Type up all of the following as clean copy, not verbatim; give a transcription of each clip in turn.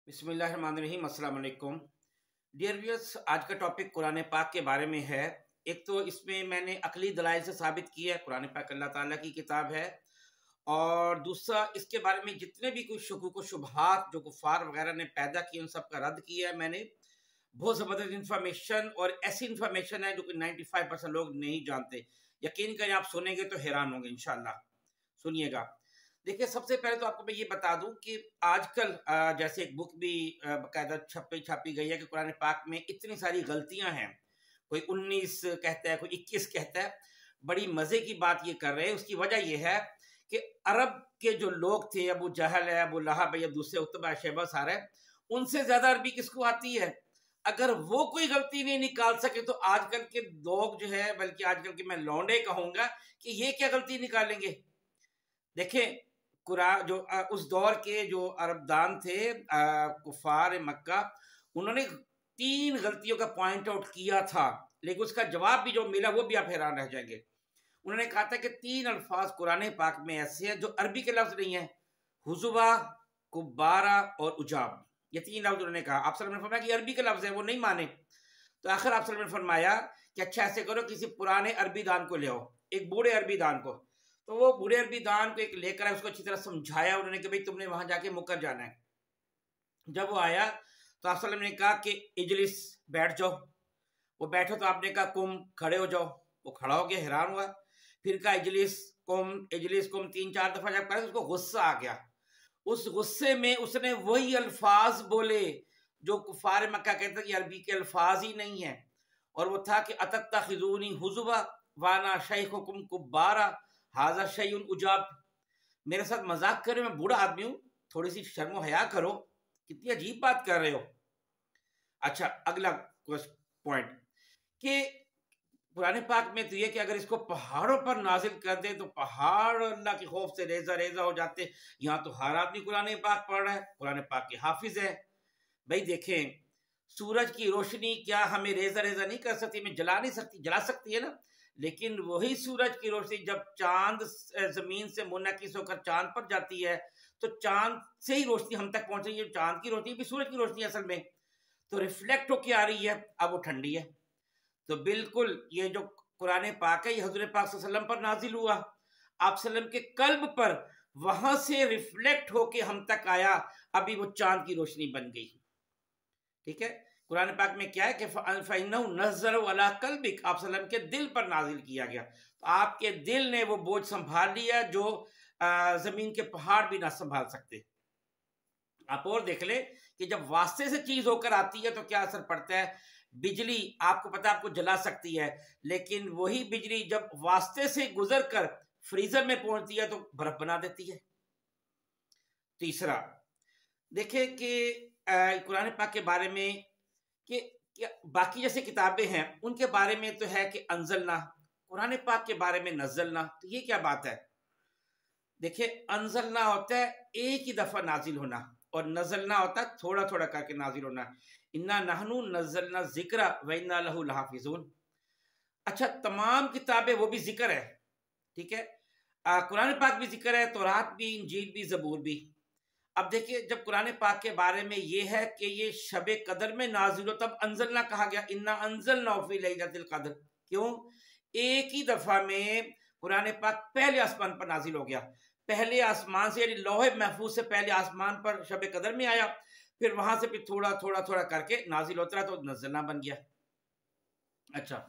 बिस्मिल्लाहिर्रहमानिर्रहीम, अस्सलाम वालेकुम। डियर व्यूअर्स, आज का टॉपिक कुरान पाक के बारे में है। एक तो इसमें मैंने अकली दलाइल से साबित किया है कुरान पाक अल्लाह ताला की किताब है, और दूसरा इसके बारे में जितने भी कुछ शुकूक व शुबहात जो कुफार वगैरह ने पैदा किए उन सब का रद्द किया है मैंने। बहुत ज़बरदस्त इंफॉर्मेशन, और ऐसी इंफॉर्मेशन है जो कि 95% लोग नहीं जानते। यकीन करें, आप सुनेंगे तो हैरान होंगे। इंशाल्लाह सुनिएगा। देखिए, सबसे पहले तो आपको मैं ये बता दूं कि आजकल जैसे एक बुक भी बाकायदा छापी गई है कि कुरान पाक में इतनी सारी गलतियां हैं। कोई 19 कहता है, कोई 21 कहता है। बड़ी मजे की बात ये कर रहे हैं। उसकी वजह यह है कि अरब के जो लोग थे, अबू जहल है, अबू लहब है, या दूसरे उतबा शैबा सारे, उनसे ज्यादा अरबी किसको आती है? अगर वो कोई गलती नहीं निकाल सके तो आजकल के लोग जो है, बल्कि आजकल के मैं लौंडे कहूंगा कि ये क्या गलती निकालेंगे। देखें, कुरान जो उस दौर के जो अरबदान थे, कुफार मक्का, उन्होंने 3 गलतियों का पॉइंट आउट किया था, लेकिन उसका जवाब भी जो मिला वो भी आप हैरान रह जाएंगे। उन्होंने कहा था कि 3 अल्फाज कुरान पाक में ऐसे हैं जो अरबी के लफ्ज नहीं है। हुजुबा, कुब्बारा और उजाब, ये 3 लफ्ज उन्होंने कहा। आप सल्लल्लाहु अलैहि वसल्लम ने फरमाया कि अरबी के लफ्ज है, वो नहीं माने। तो आखिर आप सल्लल्लाहु अलैहि वसल्लम ने फरमाया कि अच्छा ऐसे करो, किसी पुराने अरबी दान को ले आओ, एक बूढ़े अरबी दान को। तो वो बूढ़े अरबी दान को एक लेकर आए, उसको अच्छी तरह समझाया उन्होंने कि भाई तुमने वहां जाके मुकर जाना है। जब वो आया तो आप सल्लल्लाहु अलैहि वसल्लम ने कहा कि इजलिस, बैठ जाओ। वो बैठो तो आपने कहा कुम, खड़े हो जाओ। वो खड़ा हो गया, हैरान हुआ। फिर कहा इजलिस कुम, इजलिस कुम, 3-4 दफा जब कहा तो उसको गुस्सा आ गया। उस गुस्से में उसने वही अल्फाज बोले जो कुफार मक्का कहते कि अरबी के अल्फाज ही नहीं है। और वो था कि अतत्तखिज़ूनी हुज़ुवा वाना शैखुकुम कुब्बारा हाज़ा शैउन उजाब। मेरे साथ मजाक कर रहे हो, मैं बूढ़ा आदमी हूँ, थोड़ी सी शर्म हया करो, कितनी अजीब बात कर रहे हो। अच्छा, अगला पॉइंट कि पुराने पाक में तो ये कि अगर इसको पहाड़ों पर नाजिल कर दे तो पहाड़ अल्लाह के खौफ से रेजा रेजा हो जाते। यहाँ तो हर आदमी कुरान पाक पढ़ रहा है, कुरान पाक के हाफिज है। भाई देखें, सूरज की रोशनी क्या हमें रेजा रेजा नहीं कर सकती? मैं जला नहीं सकती? जला सकती है ना। लेकिन वही सूरज की रोशनी जब चांद जमीन से मुनकिस होकर चांद पर जाती है तो चांद से ही रोशनी हम तक पहुंच रही है। चांद की रोशनी भी सूरज की रोशनी असल में तो रिफ्लेक्ट होके आ रही है, अब वो ठंडी है। तो बिल्कुल ये जो कुरान पाक है ये हजरत पाक सल्लल्लाहु अलैहि वसल्लम पर नाजिल हुआ, आप सल्लम के कल्ब पर, वहां से रिफ्लेक्ट होके हम तक आया, अभी वो चांद की रोशनी बन गई। ठीक है, कुरान पाक में क्या है कि फ़इन्नहु नज़्ज़ल अला क़ल्बिक, आप सल्लम के दिल पर नाजिल किया गया। तो आपके दिल ने वो बोझ संभाल लिया जो जमीन के पहाड़ भी ना संभाल सकते। आप और देख ले कि जब वास्ते से चीज होकर आती है तो क्या असर पड़ता है। बिजली आपको पता है आपको जला सकती है, लेकिन वही बिजली जब वास्ते से गुजर कर फ्रीजर में पहुंचती है तो बर्फ बना देती है। तीसरा, देखें कि कुरान पाक के बारे में कि बाकी जैसे किताबें हैं उनके बारे में तो है कि अनजलना, कुरान पाक के बारे में नजलना, तो ये क्या बात है? देखिए, अनजलना होता है एक ही दफा नाजिल होना, और नजलना होता है थोड़ा थोड़ा करके नाजिल होना। इन्ना नहनु नजलना जिक्रा व इन्ना लहु लहाफिजून। अच्छा, तमाम किताबें वो भी जिक्र है, ठीक है। कुरान पाक भी जिक्र है, तौरात भी, इंजील भी, जबूर भी। अब देखिए, जब कुरान पाक के बारे में ये है कि ये शब कदर में नाजिल हो, तब अनजलना कहा गया, इन्ना अनजलना फी लैलतिल कद्र। क्यों? एक ही दफा में कुरान पाक पहले आसमान पर नाजिल हो गया। पहले आसमान से, यानी लौहे महफूज से पहले आसमान पर शब कदर में आया, फिर वहां से फिर थोड़ा थोड़ा थोड़ा करके नाजिल होता रहा तो नजलना बन गया। अच्छा,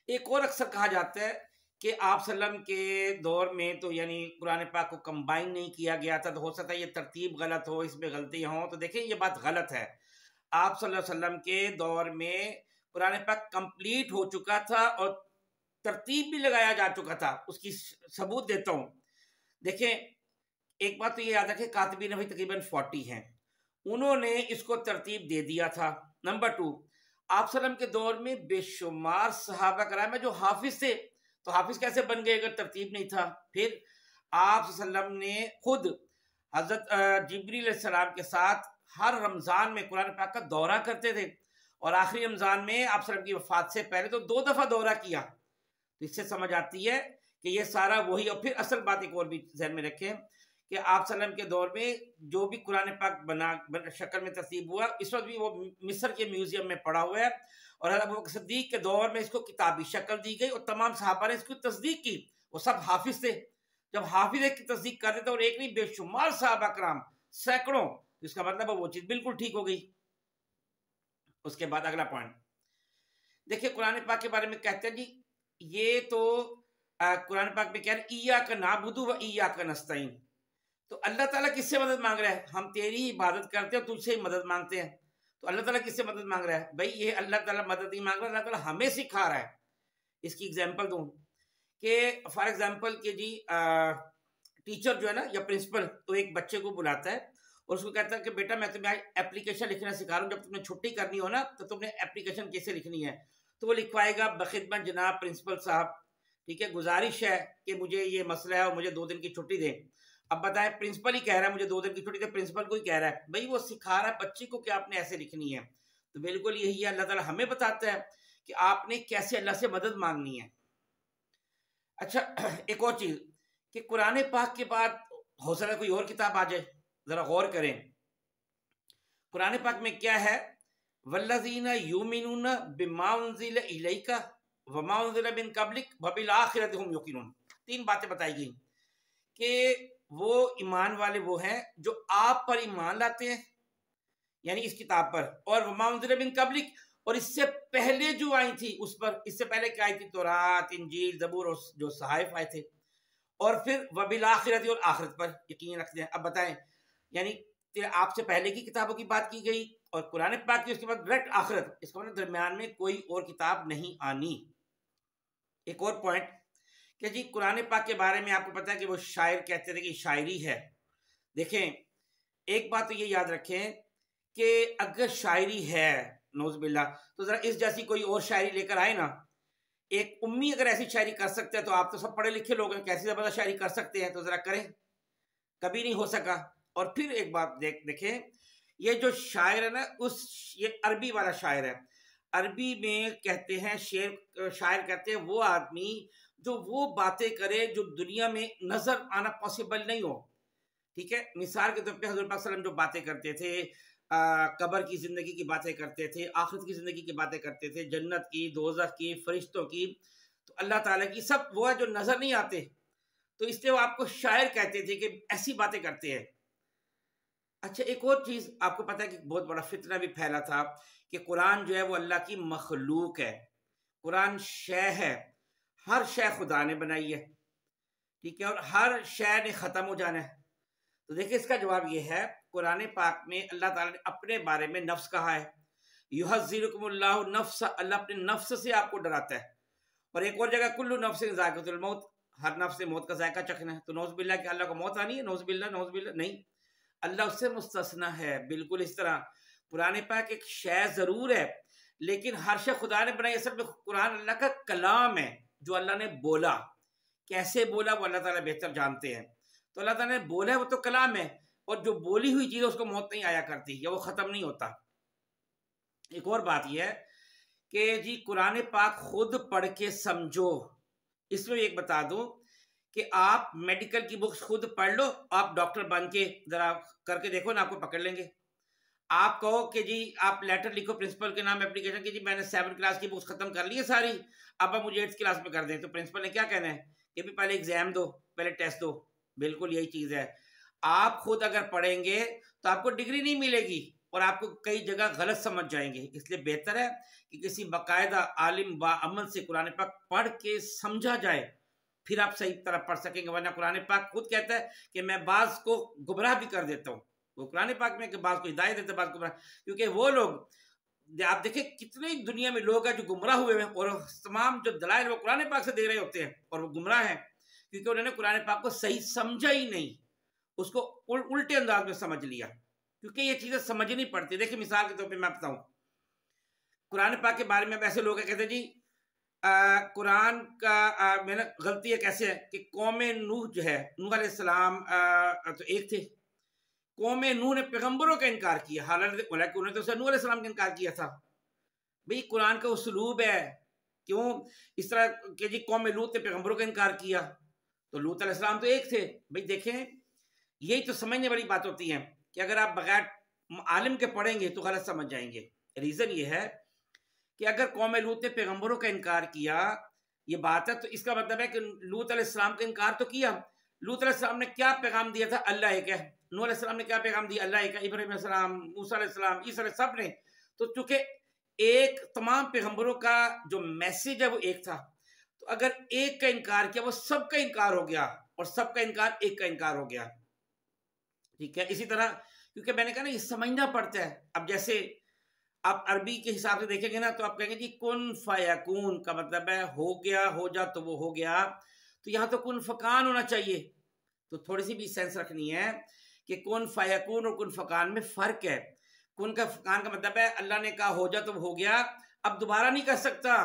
एक और अक्सर कहा जाता है कि आप सल्लम के दौर में तो यानी कुरान पाक को कंबाइन नहीं किया गया था, तो हो सकता है ये तरतीब गलत हो, इसमें गलतियां हो। तो देखिए, ये बात गलत है। आप सल्लल्लाहु अलैहि वसल्लम के दौर में कुरान पाक कंप्लीट हो चुका था और तरतीब भी लगाया जा चुका था। उसकी सबूत देता हूं। देखें, एक बात तो ये याद रखें, कातबीन अभी तकरीबन 40 हैं, उन्होंने इसको तरतीब दे दिया था। नंबर 2, आप सल्लम के दौर में बेशुमार सहाबा कराम में जो हाफिज थे, तो हाफिज कैसे बन गए अगर तरतीब नहीं था? फिर आप सल्लम ने खुद हजरत जिब्रील सलाम के साथ हर रमजान में कुरान पाक का दौरा करते थे, और आखिरी रमजान में आप सल्लम की वफात से पहले तो 2 दफा दौरा किया। तो इससे समझ आती है कि ये सारा वही। और फिर असल बात एक और भी ध्यान में रखें कि आप सल्लम के दौर में जो भी कुरान पाक शक्ल में तस्लीब हुआ, इस वक्त भी वो मिस्र के म्यूजियम में पड़ा हुआ है। और हज़रत अबू बकर सिद्दीक के दौर में इसको किताबी शक्ल दी गई और तमाम सहाबा ने इसकी तस्दीक की। वो सब हाफिज थे। जब हाफिज एक की तस्दीक कर देते और एक नहीं बेशुमार सहाबा कराम सैकड़ों, तो इसका मतलब वो चीज बिल्कुल ठीक हो गई। उसके बाद अगला पॉइंट देखिए, कुरान पाक के बारे में कहते हैं जी, ये तो कुरान पाक में कह रहे ईया का नाबुदु व ईया का नस्तईन। तो अल्लाह ताला किससे मदद मांग रहा है? हम तेरी इबादत करते हैं, तुझसे ही मदद मांगते हैं। तो अल्लाह ताला किससे मदद मांग रहा है? भाई ये अल्लाह ताला मदद नहीं मांग रहा, अल्लाह ताला हमें सिखा रहा है। इसकी एग्जांपल दूं कि फॉर एग्जांपल कि जी टीचर जो है ना या प्रिंसिपल, तो एक बच्चे को बुलाता है और उसको कहता है कि बेटा मैं तुम्हें एप्लीकेशन लिखना सिखा रहा हूँ, जब तुमने छुट्टी करनी हो ना तो तुमने एप्लीकेशन कैसे लिखनी है। तो वो लिखवाएगा, बखिदमत जनाब प्रिंसिपल साहब, ठीक है, गुजारिश है कि मुझे ये मसला है और मुझे 2 दिन की छुट्टी दें। अब बताएं, प्रिंसिपल ही कह रहा है मुझे 2 दिन की छुट्टी दे, प्रिंसिपल को ही कह रहा है, भाई वो सिखा रहा है बच्चे को कि आपने ऐसे लिखनी है। तो बिल्कुल यही है, अल्लाह ताला हमें बताता है कि आपने कैसे अल्लाह से मदद मांगनी है। अच्छा, एक और चीज कि कुरान पाक के बाद हो सकता है कोई और किताब आ जाए, जरा गौर करें। कुरान पाक में क्या है? वल्लज़ीना युमिनूना बिमा उनज़िला इलैका वमा उनज़िला मिन क़ब्लिक वबिल आखिरति हुम युक़िनून। 3 बातें बताई गई कि वो ईमान वाले वो हैं जो आप पर ईमान लाते हैं, यानी इस किताब पर, और वमा उनज़िला मिन क़ब्लिक, और इससे पहले जो आई थी उस पर, इससे पहले क्या आई थी? तौरात, इंजील, ज़बूर और जो सहाइफ आए थे। और फिर वबिल आखिरति, और आखिरत पर यकीन रखते हैं। अब बताएं, यानी आपसे पहले की किताबों की बात की गई और कुरान पाक की, उसके बाद डायरेक्ट आखिरत, इसका मतलब दरमियान में कोई और किताब नहीं आनी। एक और पॉइंट कि जी कुरान पाक के बारे में आपको पता है कि वो शायर कहते थे कि शायरी है। देखें, एक बात तो ये याद रखें कि अगर शायरी है नौज़बिल्ला, तो जरा इस जैसी कोई और शायरी लेकर आए ना। एक उम्मी अगर ऐसी शायरी कर सकते हैं तो आप तो सब पढ़े लिखे लोग हैं, कैसी जबरदस्त शायरी कर सकते हैं, तो जरा करें। कभी नहीं हो सका। और फिर एक बात देखें, ये जो शायर है ना, ये अरबी वाला शायर है। अरबी में कहते हैं शायर कहते हैं वो आदमी जो वो बातें करे जो दुनिया में नजर आना पॉसिबल नहीं हो। ठीक है, मिसाल के तौर पे हज़रत पाक सल्लल्लाहु अलैहि वसल्लम जो बातें करते थे, कब्र की जिंदगी की बातें करते थे, आखिरत की जिंदगी की बातें करते थे, जन्नत की, दोज़ख की, फरिश्तों की, तो अल्लाह ताला की, सब वो है जो नजर नहीं आते। तो इसलिए वो आपको शायर कहते थे कि ऐसी बातें करते हैं। अच्छा, एक और चीज आपको पता है कि बहुत बड़ा फितना भी फैला था कि कुरान जो है वो अल्लाह की मखलूक है, कुरान शय है, हर शय खुदा ने बनाई है, ठीक है, और हर शय ने खत्म हो जाना है। तो देखिए, इसका जवाब ये है, कुरान पाक में अल्लाह ताला ने अपने बारे में नफ्स कहा है, युहज़्ज़िरुकुमुल्लाहु नफ्स, अल्लाह अपने नफ्स से आपको डराता है। और एक और जगह कुल्लु नफ्सिन ज़ाइक़तुल मौत, हर नफ्स से मौत का जायका चखना है। तो नौज़बिल्लाह कि अल्लाह को मौत आनी है, नौज़बिल्लाह नौज़बिल्लाह नहीं, अल्लाह उससे मुस्तस्ना है। बिल्कुल इस तरह कुरान पाक एक शय जरूर है, लेकिन हर शय खुदा ने बनाई। असल में कुरान अल्लाह का कलाम है जो अल्लाह ने बोला। कैसे बोला वो अल्लाह ताला बेहतर जानते हैं। तो अल्लाह ताला ने बोला है, वो तो कलाम है, और जो बोली हुई चीज है उसको मौत नहीं आया करती या वो खत्म नहीं होता। एक और बात यह है कि जी कुरान पाक खुद पढ़ के समझो। इसमें एक बता दूं कि आप मेडिकल की बुक्स खुद पढ़ लो, आप डॉक्टर बन के जरा करके देखो ना, आपको पकड़ लेंगे। आप कहो कि जी आप लेटर लिखो प्रिंसिपल के नाम एप्लीकेशन की, जी मैंने 7 क्लास की बुक्स खत्म कर ली है सारी, अब आप मुझे 8th क्लास में कर दें, तो प्रिंसिपल ने क्या कहना है कि भी पहले एग्जाम दो, पहले टेस्ट दो। बिल्कुल यही चीज है। आप खुद अगर पढ़ेंगे तो आपको डिग्री नहीं मिलेगी और आपको कई जगह गलत समझ जाएंगे। इसलिए बेहतर है कि किसी बाकायदा आलिम बाअमल से कुरान पाक पढ़ के समझा जाए, फिर आप सही तरह पढ़ सकेंगे। वरना कुरान पाक खुद कहता है कि मैं बाज को गुमराह भी कर देता हूँ। वो कुरान पाक में कि बाज को हिदायत देता है, बाज गुमराह, क्योंकि वो लोग, आप देखिए कितने दुनिया में लोग हैं जो गुमराह हुए हैं और तमाम जो दलाइल वो कुरान पाक से दे रहे होते हैं और वो गुमराह हैं, क्योंकि उन्होंने कुरान पाक को सही समझा ही नहीं, उसको उल्टे अंदाज में समझ लिया। क्योंकि ये चीजें समझनी पड़ती है। देखिए मिसाल के तौर पे मैं बताऊं, कुरान पाक के बारे में ऐसे लोग कहते हैं जी कुरान का मैंने गलती है कैसे है कि कौम नूह जो है, नूह अलैहिस्सलाम तो एक थे, कौम नूह ने पैगंबरों का इनकार किया, हालांकि उन्होंने तो नूह अलैहिस्सलाम का इनकार किया था। भाई कुरान का उसलूब है, क्यों इस तरह कि जी कौम लूत ने पैगंबरों का इनकार किया, तो लूत अलैहिस्सलाम तो एक थे। भाई देखें यही तो समझने वाली बात होती है कि अगर आप बगैर आलिम के पढ़ेंगे तो गलत समझ जाएंगे। रीजन ये है कि अगर कौम लूत ने पैगंबरों का इनकार किया, ये बात है, तो इसका मतलब है कि लूत अलैहिस्सलाम का इनकार तो किया। लूत अलैहिस्सलाम ने क्या पैगाम दिया था? अल्लाह एक है। नूह अलैहिस्सलाम ने क्या पैगाम दिया? अल्लाह एक है। इब्राहीम अलैहिस्सलाम, मूसा अलैहिस्सलाम, ईसा अलैहिस्सलाम, सब ने। तो चूंकि एक तमाम पैगंबरों का जो मैसेज है वो एक था, तो अगर एक का इनकार किया वो सबका इनकार हो गया, और सबका इनकार एक का इनकार हो गया। ठीक है, इसी तरह क्योंकि मैंने कहा ना ये समझना पड़ता है। अब जैसे आप अरबी के हिसाब से देखेंगे ना तो आप कहेंगे जी कुन फयकून का मतलब है हो गया, हो जा तो वो हो गया, तो यहाँ तो कुन फकान होना चाहिए। तो थोड़ी सी भी सेंस रखनी है कि कुन फयकून और कुन फकान में फर्क है। कुन का फकान का मतलब है अल्लाह ने कहा हो जा तो वो हो गया, अब दोबारा नहीं कर सकता,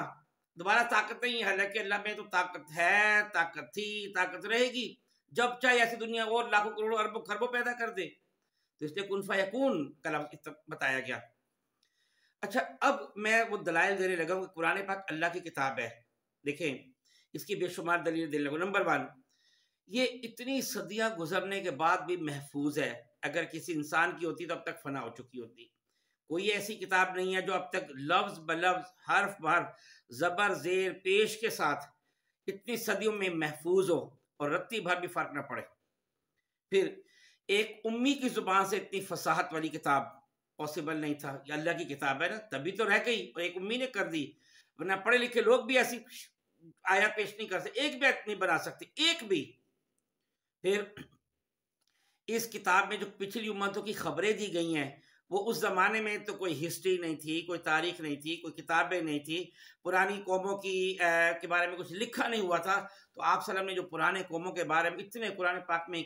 दोबारा ताकत नहीं है। हालांकि अल्लाह में तो ताकत है, ताकत थी, ताकत रहेगी, जब चाहे ऐसी दुनिया और लाखों करोड़ों अरबों खरबों पैदा कर दे। तो इसलिए कुन फयकून का लफ्ज़ बताया गया। अच्छा, अब मैं वो दलाइल देने लगा हूँ कि कुरान पाक अल्लाह की किताब है। देखें, इसकी बेशुमार दलील देने लगा। नंबर वन, ये इतनी सदियां गुजरने के बाद भी महफूज है। अगर किसी इंसान की होती तो अब तक फना हो चुकी होती। कोई ऐसी किताब नहीं है जो अब तक लफ्ज ब लफ्ज, हर्फ ब हर्फ, जबर जेर पेश के साथ इतनी सदियों में महफूज हो और रत्ती भर भी फर्क न पड़े। फिर एक उम्मी की जुबान से इतनी फसाहत वाली किताब पॉसिबल नहीं था। ये अल्लाह की किताब है ना, तभी तो रह गई, और एक उम्मी ने कर दी। वरना पढ़े लिखे लोग भी ऐसी आया पेश नहीं कर सकते, एक भी आयत नहीं बना सकते, एक भी। फिर इस किताब में जो पिछली उम्मतों की खबरें दी गई हैं, वो उस जमाने में तो कोई हिस्ट्री नहीं थी, कोई तारीख नहीं थी, कोई किताबें नहीं थी, पुरानी कौमों की के बारे में कुछ लिखा नहीं हुआ था। तो आप सल्लम ने जो पुराने कौमों के बारे में इतने कुरान पाक में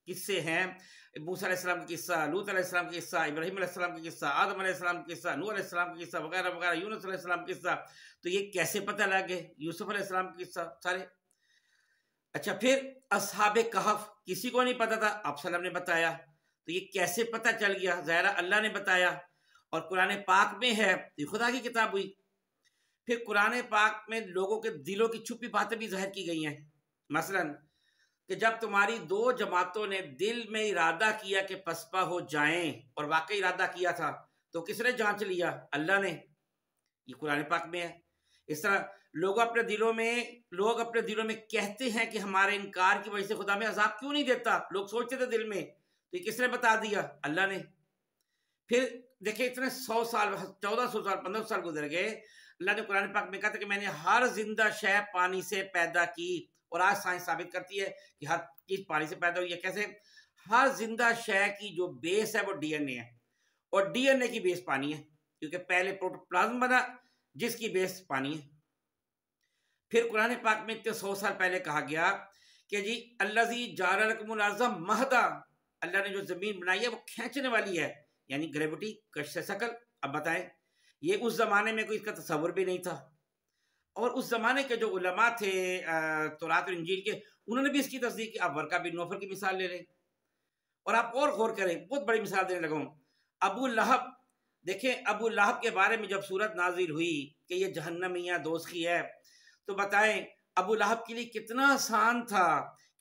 किस्से हैं, मूसा अलैहिस्सलाम का किस्सा, लूत अलैहिस्सलाम का किस्सा, इब्राहीम अलैहिस्सलाम का किस्सा, आदम अलैहिस्सलाम का किस्सा, नूह अलैहिस्सलाम का किस्सा वगैरह वगैरह, यूनुस अलैहिस्सलाम का किस्सा, तो ये कैसे पता लगे? यूसुफ अलैहिस्सलाम का किस्सा सारे। अच्छा, फिर असहाबे कहफ किसी को नहीं पता था, आप सल्लम ने बताया, तो ये कैसे पता चल गया? ज़ाहिर अल्लाह ने बताया, और कुरान पाक में है, ये खुदा की किताब हुई। फिर कुरान पाक में लोगों के दिलों की छुपी बातें भी जाहिर की गई हैं। मसलन कि जब तुम्हारी दो जमातों ने दिल में इरादा किया कि पसपा हो जाएं, और वाकई इरादा किया था, तो किसने जांच लिया? अल्लाह ने। ये कुरान पाक में है। इस तरह लोग अपने दिलों में कहते हैं कि हमारे इनकार की वजह से खुदा में अजाब क्यों नहीं देता, लोग सोचते थे दिल में, तो ये किसने बता दिया? अल्लाह ने। फिर देखिए, इतने 100 साल, 1400 साल, 1500 साल गुजर गए, अल्लाह ने कुरान पाक में कहा था कि मैंने हर जिंदा शय पानी से पैदा की, और आज साइंस साबित करती है कि हर चीज पानी से पैदा हुई है। कैसे? हर जिंदा शय की जो बेस है वो डीएनए है, और डीएनए की बेस पानी है, क्योंकि पहले प्रोटोप्लाज्म बना जिसकी बेस पानी है। फिर कुरान पाक में इतने 100 साल पहले कहा गया कि जी अल्लाजी जारकुमुल अर्ज़ महदा, अल्लाह ने जो जमीन बनाई है वो खींचने वाली है, यानी ग्रेविटी, कश शकल। अब बताएं, ये उस जमाने में कोई इसका तस्वुर भी नहीं था। और उस जमाने के जो उलमा थे तौरात और इंजील के, उन्होंने भी इसकी तस्दीक की। आप वर्का बिन नौफल की मिसाल ले लें, और आप और गौर करें, बहुत बड़ी मिसाल देने लगा हूं। अबू लहब, देखें अबू लहब के बारे में जब सूरत नाजिल हुई कि ये जहन्नमी या दोज़खी है, तो बताएं अबू लहब के लिए कितना आसान था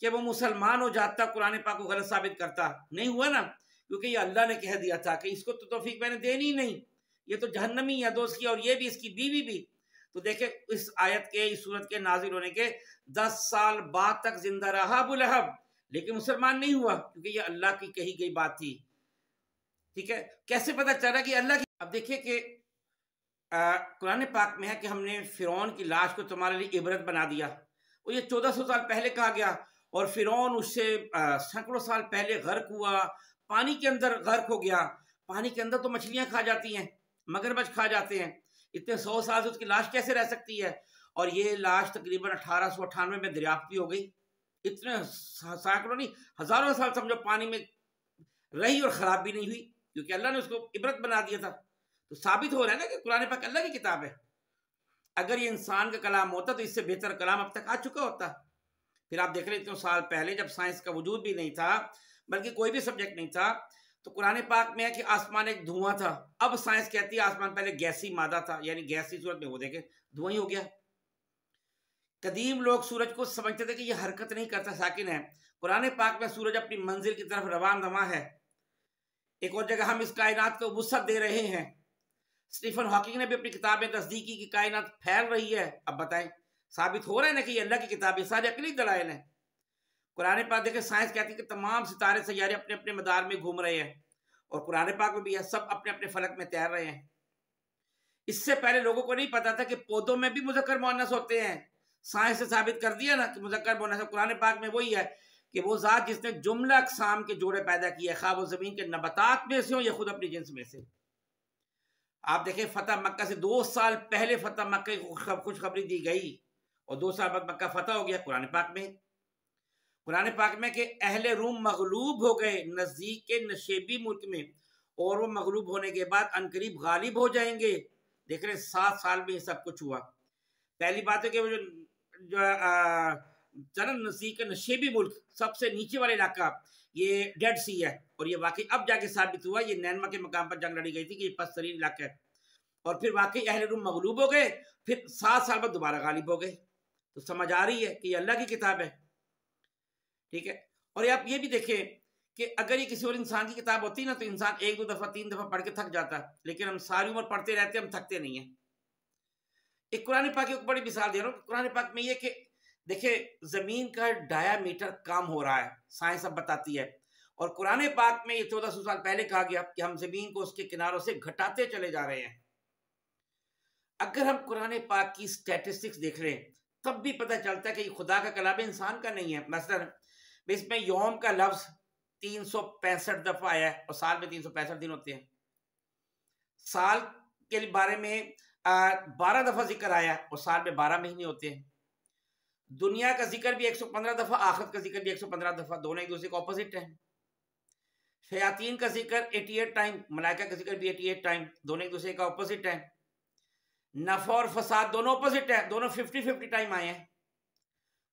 कि वो मुसलमान हो जाता, कुरान पाक को गलत साबित करता। नहीं हुआ ना, क्योंकि ये अल्लाह ने कह दिया था कि इसको तो तौफीक मैंने देनी ही नहीं, ये तो जहन्नमी या दोज़खी, और ये भी इसकी बीवी भी। तो देखे इस आयत के, इस सूरत के नाजिल होने के 10 साल बाद तक जिंदा रहा अबू लहब, लेकिन मुसलमान नहीं हुआ, क्योंकि ये अल्लाह की कही गई बात थी। ठीक है, कैसे पता चला कि अल्लाह की? अब देखिए कि कुरान पाक में है कि हमने फिरौन की लाश को तुम्हारे लिए इबरत बना दिया, और ये 1400 साल पहले कहा गया, और फिरौन उससे सैकड़ों साल पहले गर्क हुआ, पानी के अंदर गर्क हो गया। पानी के अंदर तो मछलियां खा जाती हैं, मगरमच्छ खा जाते हैं, इतने 100 साल से उसकी लाश कैसे रह सकती है? और ये लाश तकरीबन 1898 में दरियाफ्त भी हो गई। इतने सैकड़ों नहीं, हजारों साल समझो पानी में रही और खराब भी नहीं हुई, क्योंकि अल्लाह ने उसको इबरत बना दिया था। तो साबित हो रहा है ना कि कुरान पाक अल्लाह की किताब है। अगर ये इंसान का कलाम होता तो इससे बेहतर कलाम अब तक आ चुका होता। फिर आप देख रहे इतने साल पहले, जब साइंस का वजूद भी नहीं था, बल्कि कोई भी सब्जेक्ट नहीं था, तो कुरान पाक में है कि आसमान एक धुआं था। अब साइंस कहती है आसमान पहले गैसी मादा था, यानी गैस की सूरत में, वो देखे धुआं ही हो गया। कदीम लोग सूरज को समझते थे कि यह हरकत नहीं करता, साकिन है। कुरान पाक में सूरज अपनी मंजिल की तरफ रवान रवा है। एक और जगह हम इस कायनात को वुसअत दे रहे हैं। स्टीफन हॉकिंग ने भी अपनी किताब में तस्दीक की कि कायनात फैल रही है। अब बताएं, साबित हो रहा है ना कि ये अल्लाह की किताब है, सारे अकली दलाइल है। कुरान पाक देखे, साइंस कहती है कि तमाम सितारे सैयारे अपने अपने मदार में घूम रहे हैं, और कुरान पाक में भी है, सब अपने अपने फलक में तैर रहे हैं। इससे पहले लोगों को नहीं पता था कि पौधों में भी मुज़क्कर मुअन्नस होते हैं। साइंस से साबित कर दिया ना कि मुज़क्कर मुअन्नस। कुरान पाक में वही है कि वो ज़ात जिसने जुमला अक़साम के जोड़े पैदा किए, खा वो ज़मीन के नबातात में से हो या खुद अपनी जिन्स में से। आप देखें, फतह मक्का से 2 साल पहले फतह मक्का की खुशखबरी दी गई, और 2 साल बाद मक्का फतह हो गया। कुरान पाक में कि अहले रूम मगलूब हो गए नज़दीक के नशेबी मुल्क में, और वो मगलूब होने के बाद अनकरीब गालिब हो जाएंगे। देख रहे 7 साल में ये सब कुछ हुआ। पहली बात है कि वो जो नज़दीक का नशेबी मुल्क, सबसे नीचे वाला इलाका, ये डेड सी है, और ये वाकई अब जाके साबित हुआ, ये नैनमा के मकाम पर जंग लड़ी गई थी कि ये पस्तरीन इलाका है, और फिर वाकई अहले रूम मगलूब हो गए, फिर 7 साल बाद दोबारा गालिब हो गए। तो समझ आ रही है कि ये अल्लाह की किताब है, ठीक है। और आप ये भी देखें कि अगर ये किसी और इंसान की किताब होती ना, तो इंसान 1, 2 दफा 3 दफा पढ़ के थक जाता, लेकिन हम सारी उम्र पढ़ते रहते, हम थकते नहीं है। एक कुरान पाक की एक बड़ी मिसाल दे रहा हूँ। कुरान पाक में ये कि देखिए, जमीन का डायामीटर कम हो रहा है, साइंस अब बताती है, और कुरान पाक में ये 1400 साल पहले कहा गया कि हम जमीन को उसके किनारों से घटाते चले जा रहे हैं। अगर हम कुरान पाक की स्टैटिस्टिक्स देख रहे हैं, तब भी पता चलता है कि खुदा का कलाम इंसान का नहीं है। मसलन इसमें यौम का लफ्ज 365 दफा आया है, और साल में 365 दिन होते हैं। साल के बारे में 12 दफा जिक्र आया, और साल में 12 महीने होते हैं। दुनिया का जिक्र भी 115 दफा, आखिरत का जिक्र भी 115 दफा, दोनों एक दूसरे के ऑपोजिट है। शयातीन का जिक्र 88 टाइम, मलाइका का जिक्र भी 88 टाइम, दोनों एक दूसरे का ऑपोजिट है। नफा और फसाद दोनों ऑपोजिट है, दोनों 50-50 टाइम आए हैं।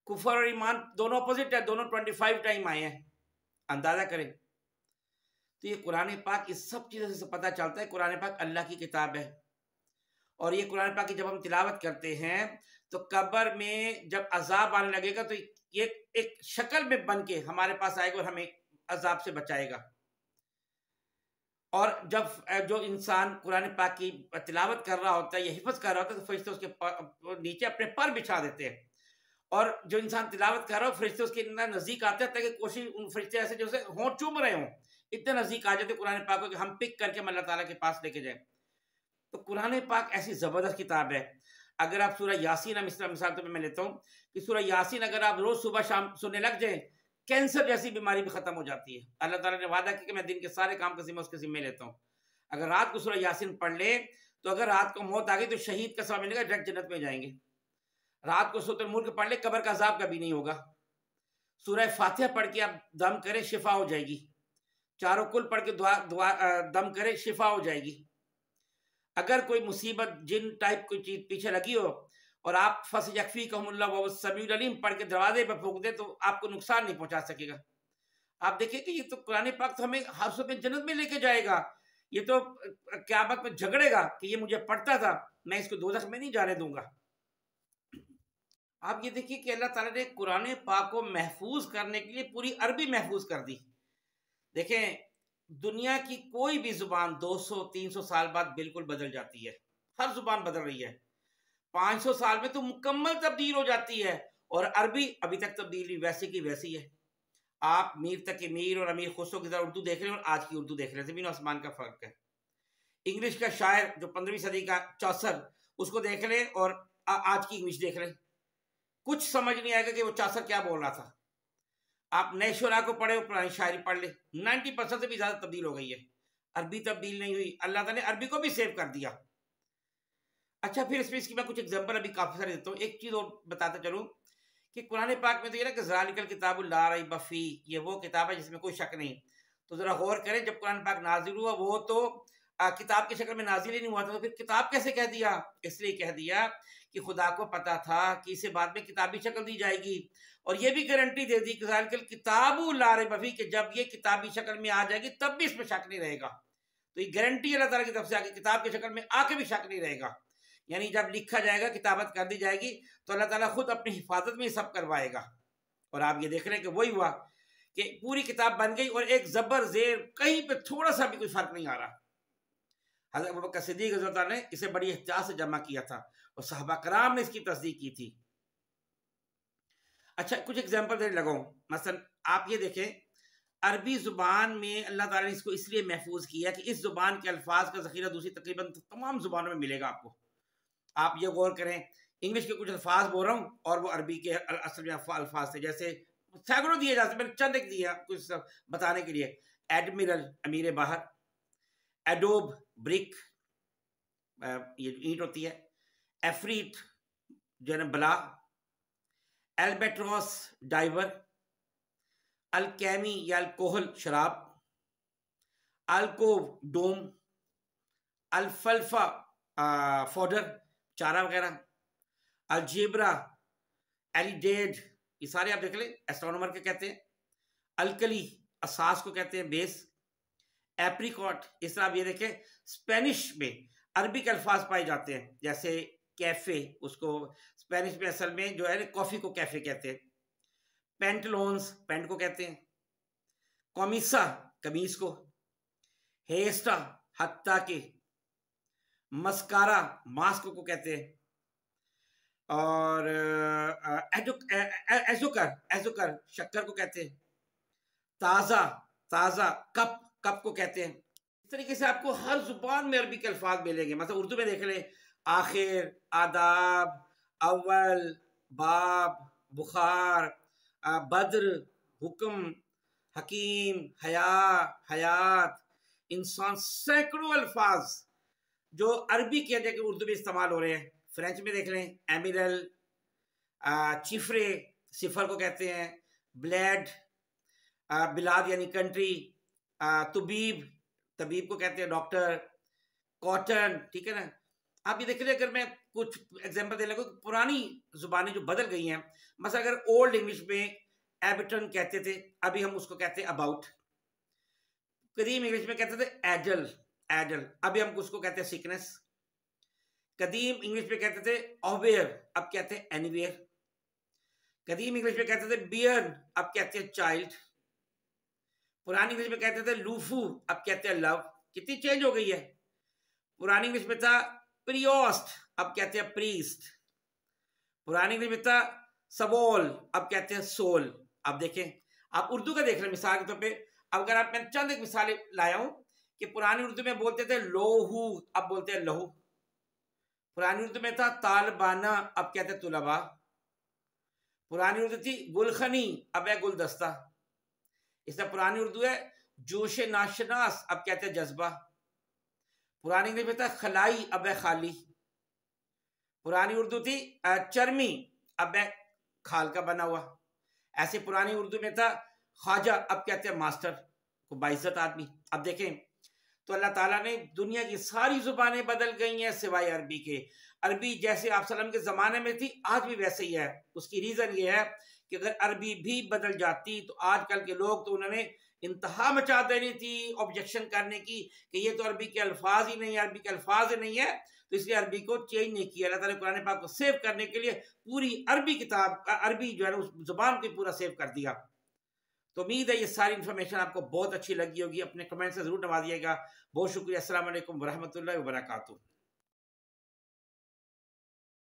कुफर और ईमान दोनों ऑपोजिट है, दोनों 25 टाइम आए हैं। अंदाजा करें। तो ये कुरान पाक इस सब चीज़ों से पता चलता है कुरान पाक अल्लाह की किताब है। और ये कुरान पाक की जब हम तिलावत करते हैं, तो कब्र में जब अजाब आने लगेगा, तो ये एक शक्ल में बन के हमारे पास आएगा और हमें अजाब से बचाएगा। और जब जो इंसान कुरान पाक की तिलावत कर रहा होता है या हिफ्ज़ कर रहा होता है, तो फरिश्ते उसके नीचे अपने पर बिछा देते हैं, और जो इंसान तिलावत कर रहा हो, फरिश्ते उसके इतना नज़दीक आते हैं ताकि कोशिश उन फरिश्ते ऐसे जैसे होंठ चूम रहे हों, इतने नज़दीक आ जाते कुरान पाक को कि हम पिक करके अल्लाह ताला के पास लेके जाएं। तो कुरान पाक ऐसी ज़बरदस्त किताब है। अगर आप सूरह यासीन, मिसाल तो मैं लेता हूँ कि सूरह यासीन अगर आप रोज़ सुबह शाम सुनने लग जाएं, कैंसर जैसी बीमारी भी ख़त्म हो जाती है। अल्लाह ताला ने वादा किया कि मैं दिन के सारे काम का ज़िम्मा उसके ज़िम्मे लेता हूँ। अगर रात को सूरह यासीन पढ़ ले, तो अगर रात को मौत आ गई तो शहीद का सवाब मिलेगा, डायरेक्ट जन्नत में जाएंगे। रात को सूरह मुल्क पढ़ ले, कब्र का अज़ाब कभी नहीं होगा। सूरह फातिहा पढ़ के आप दम करें, शिफा हो जाएगी। चारों कुल पढ़ के दम करें, शिफा हो जाएगी। अगर कोई मुसीबत जिन टाइप कोई चीज पीछे लगी हो और आप फस यकफी कहमुल्लाह समीउल अलीम पढ़ के दरवाजे पर फूंक दे, तो आपको नुकसान नहीं पहुंचा सकेगा। आप देखिए कि ये तो कुरान पाक तो हमें हर सुबह जन्नत में लेके जाएगा। ये तो क़यामत में झगड़ेगा कि ये मुझे पढ़ता था, मैं इसको दोज़ख में नहीं जाने दूंगा। आप ये देखिए कि अल्लाह ताला ने कुरान पाक को महफूज करने के लिए पूरी अरबी महफूज कर दी। देखें, दुनिया की कोई भी जुबान 200-300 साल बाद बिल्कुल बदल जाती है। हर जुबान बदल रही है। 500 साल में तो मुकम्मल तब्दील हो जाती है, और अरबी अभी तक तब्दीली वैसी की वैसी है। आप मीर तक मीर और अमीर खुसरो की तरह उर्दू देख रहे हैं और आज की उर्दू देख रहे हैं, जमीन आसमान का फर्क है। इंग्लिश का शायर जो 15वीं सदी का चौसर, उसको देख लें और आज की इंग्लिश देख लें, कुछ समझ नहीं आएगा कि वो चौसर क्या बोल रहा था। आप नए शुरा को पढ़े, पुरानी शायरी पढ़ ले, 90% से भी ज्यादा तब्दील हो गई है। अरबी तब्दील नहीं हुई, अल्लाह ताला ने अरबी को भी सेव कर दिया। अच्छा, फिर इसकी मैं कुछ एग्जांपल अभी काफी सारे देता हूँ। एक चीज और बताता चलूं कि कुरान पाक में तो ये ना कि ज़ालिकल किताबुल ला रैब फीह, ये वो किताब है जिसमें कोई शक नहीं। तो जरा गौर करें, जब कुरान पाक नाजिल हुआ वो तो किताब की शक्ल में नाजिल ही नहीं हुआ था, तो फिर किताब कैसे कह दिया? इसलिए कह दिया कि खुदा को पता था कि इसे बाद में किताबी शक्ल दी जाएगी, और ये भी गारंटी दे दी कि ज़ालिकल किताबुल ला रैब फीह, कि जब ये किताबी शक्ल में आ जाएगी तब भी इसमें शक नहीं रहेगा। तो ये गारंटी अल्लाह ताला की तरफ से आके किताब की शक्ल में आके भी शक नहीं रहेगा। यानी जब लिखा जाएगा, किताबत कर दी जाएगी, तो अल्लाह ताला खुद अपनी हिफाजत में सब करवाएगा। और आप ये देख रहे हैं कि वही हुआ कि पूरी किताब बन गई और एक जबर जेर कहीं पे थोड़ा सा भी कोई फर्क नहीं आ रहा। हज़रत अबू बकर सिद्दीक़ रज़ियल्लाहु अन्हु ने इसे बड़ी एहतियात से जमा किया था और सहाबा कराम ने इसकी तस्दीक की थी। अच्छा, कुछ एग्जाम्पल देने लगाऊं। मसलन आप ये देखें, अरबी ज़ुबान में अल्लाह ताला ने इसको इसलिए महफूज किया कि इस ज़ुबान के अल्फाज का ज़ख़ीरा दूसरी तकरीबन तमाम ज़ुबानों में मिलेगा आपको। आप ये गौर करें, इंग्लिश के कुछ अल्फाज बोल रहा हूँ और वो अरबी के असल में अल्फाज थे, जैसे सैकड़ों दिए जाते, मैंने चंद एक दिया कुछ बताने के लिए। एडमिरल अमीर बाहर, एडोब ब्रिक, ये ईंट होती है, एफ्रीट जो है बला, एल्बेट्रॉस डाइवर, अल्केमी या अल्कोहल शराब, अल्कोव डोम, अल्फल्फा फॉडर चारा वगैरह, अलजेब्रा एलिडेड, ये सारे आप देख लें एस्ट्रोनॉमर के कहते हैं। अल्कली असास को कहते हैं बेस, एप्रिकॉट। इस तरह आप ये देखें, स्पेनिश में अरबी के अल्फाज पाए जाते हैं, जैसे कैफे, उसको स्पेनिश में असल में जो है कॉफी को कैफे कहते हैं। पेंटलोन्स पेंट को कहते हैं, कॉमिसा कमीज को, हेस्टा हत्ता के, मस्कारा मास्क को कहते हैं, और एजुकर शक्कर को कहते हैं, ताज़ा कप को कहते हैं। इस तरीके से आपको हर जुबान में अरबी के अल्फाज मिलेंगे। मतलब उर्दू में देख लें, आखिर, आदाब, अव्वल, बाब, बुखार, बद्र, हुक्म, हकीम, हया, हयात, इंसान, सैकड़ों अल्फाज जो अरबी के जगह उर्दू में इस्तेमाल हो रहे हैं। फ्रेंच में देख लें, एमिरल, चिफ्रे सिफर को कहते हैं, ब्लेड बिलाद यानी कंट्री, तुबीब तबीब को कहते हैं डॉक्टर, कॉटन, ठीक है ना। आप ये देख रहे, अगर मैं कुछ एग्जांपल देने लगूं, पुरानी जुबानें जो बदल गई हैं, मतलब अगर ओल्ड इंग्लिश में एबटन कहते थे, अभी हम उसको कहते हैं अबाउट। कदीम इंग्लिश में कहते थे एडल, अभी हम उसको कहते हैं सिकनेस। कदीम इंग्लिश में कहते थे अवेयर, अब कहते हैं एनीवेयर। कदीम इंग्लिश में कहते थे बियर्न, अब कहते हैं चाइल्ड। पुरानी इंग्लिश में कहते थे लूफू, अब कहते हैं लव। कितनी चेंज हो गई है। पुरानी इंग्लिश में था प्रियोस्ट, अब कहते हैं प्रीस्ट। पुरानी इंग्लिश में था सबोल, अब कहते हैं सोल। अब देखें, आप उर्दू का देख रहे हैं मिसाल के तौर पे, अगर आप, मैं चंद एक मिसालें लाया हूं कि पुरानी उर्दू में बोलते थे लोहू, अब बोलते हैं लहू। पुरानी उर्दू में था तालबाना, अब कहते हैं तुलबा। पुरानी उर्दू थी गुलखनी, अब है गुलदस्ता। इसमें पुरानी उर्दू है जोश नाशनास, अब कहते हैं जज्बा। पुरानी इंग्लिश में था खलाई, अब है खाली। पुरानी उर्दू थी चरमी, अब है खाल का बना हुआ। ऐसे पुरानी उर्दू में था ख्वाजा, अब कहते हैं मास्टर को, बाइज्जत आदमी। अब देखें, तो अल्लाह ताला ने दुनिया की सारी जुबानें बदल गई हैं सिवाय अरबी के। अरबी जैसे आप सल्लम के ज़माने में थी, आज भी वैसे ही है। उसकी रीज़न ये है कि अगर अरबी भी बदल जाती तो आजकल के लोग, तो उन्होंने इंतहा मचा देनी थी ऑब्जेक्शन करने की कि ये तो अरबी के अल्फाज ही नहीं है, अरबी के अल्फाज ही नहीं है, तो इसलिए अरबी को चेंज नहीं किया। अल्लाह ताला ने कुरान पाक को सेव करने के लिए पूरी अरबी किताब, अरबी जो है उस जुबान को पूरा सेव कर दिया। तो उम्मीद है ये सारी इन्फॉर्मेशन आपको बहुत अच्छी लगी होगी। अपने कमेंट से ज़रूर नवाजिएगा। बहुत शुक्रिया। अस्सलाम वालेकुम वरहमतुल्लाहि वबरकातुहू।